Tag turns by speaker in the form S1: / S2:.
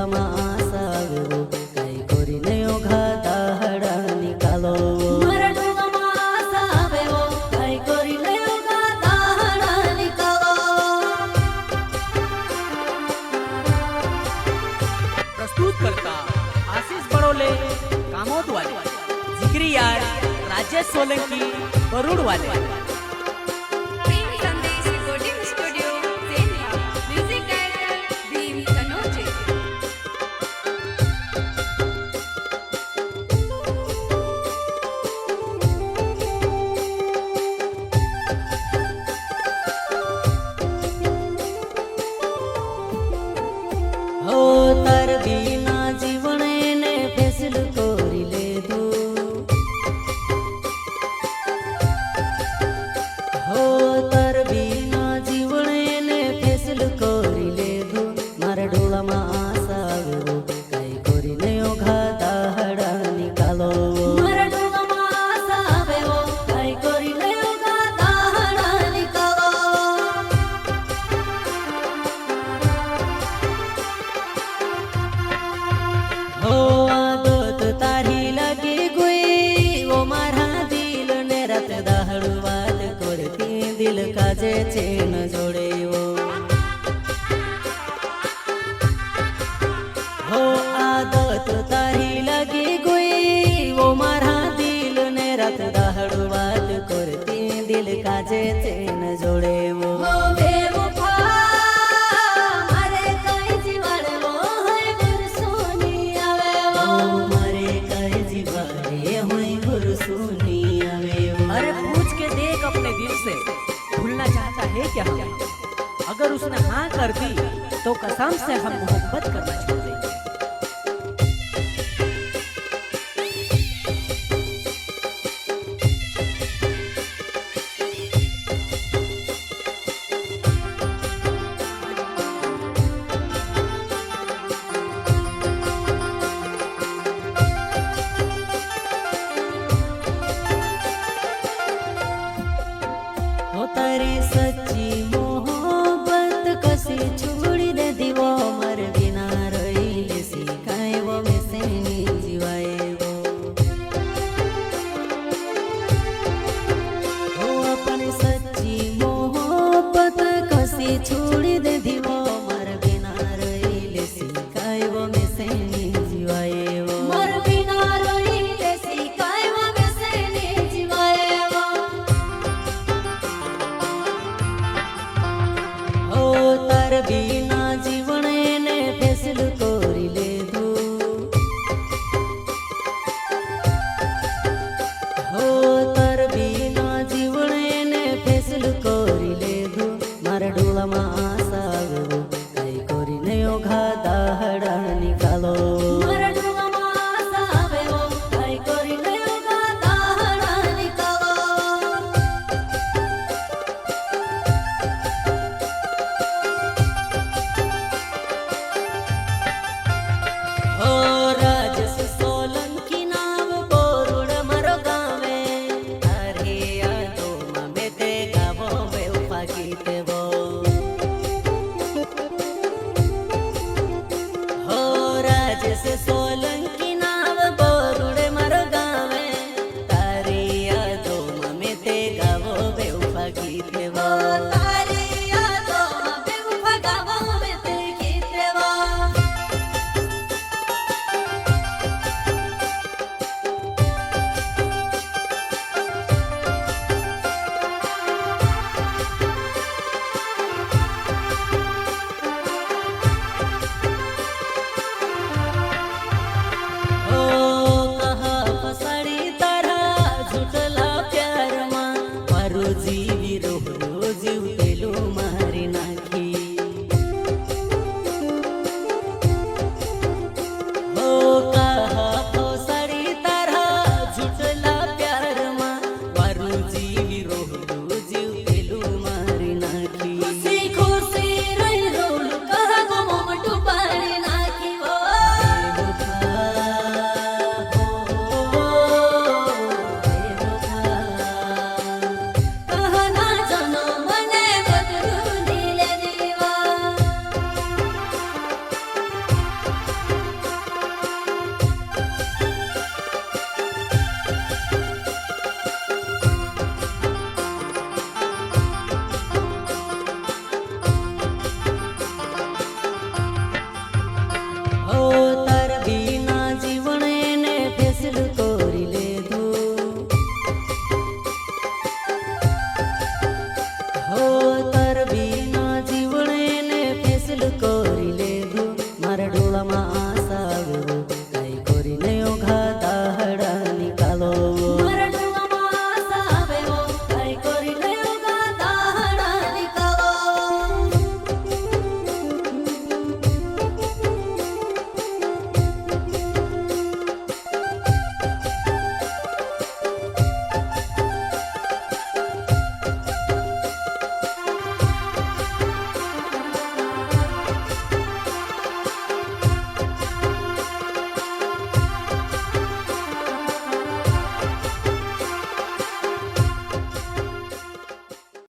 S1: ડોળામાં આશા આવ્યો કઈ કરીને ઓઘા દાહડા નિકાલો મારા ડોળામાં આશા આવ્યો કઈ કરીને ઓઘા દાહડા નિકાલો
S2: प्रस्तुत करता आशीष बड़ोले कामोद वाले जिगरी यार राजेश सोलंकी बरूड वाले
S1: हो तार बिना जीवन ने फैसलो कोरी ले दो हो तार बिना जीवन ने फैसलो कोरी ले दो मारा डोला में आशा आव्यो कई कोरी ने ओघा दाहड़ा निकालो मारा डोला में आशा आव्यो कई कोरी ने ओघा दाहड़ा निकालो हो आदत तारी लगी गई वो मारा दिल ने रात दाहड़ वाद करती दिल काजे चेन जोड़े हो आदत तारी लगी गई वो मारा दिल ने रात दाहड़ वाद करती दिल काजे चेन जोड़े वो
S2: अरे पूछ के देख अपने दिल से भूलना चाहता है क्या हम? अगर उसने हाँ कर दी तो कसम से हम मोहब्बत करना छोड़ देंगे।
S1: तारी सच्ची मोहब्बत कसी छोड़ी दे दीवो मर बिना रही सिखाए वो में से जीवाए वो अपनी सच्ची मोहब्बत कसी छोड़ी दे दीवो मर बिना रही सिखाए वो में से जीवाए वो मर बिना रही सिखाए वो में से जीवाए वो तार बिना जीवन ने फैसलो कोरी ले दो हो तार बिना जीवन ने फैसलो कोरी ले दो मारा डोला में आशा आव्यो कई कोरी ने ओघा दाहड़ा निकालो હો તાર બીના જીવન એને ફેસલ કરી લીધું હો તાર બીના જીવન એને ફેસલ કરી લીધું મારા ડોળામાં આશા આવ્યો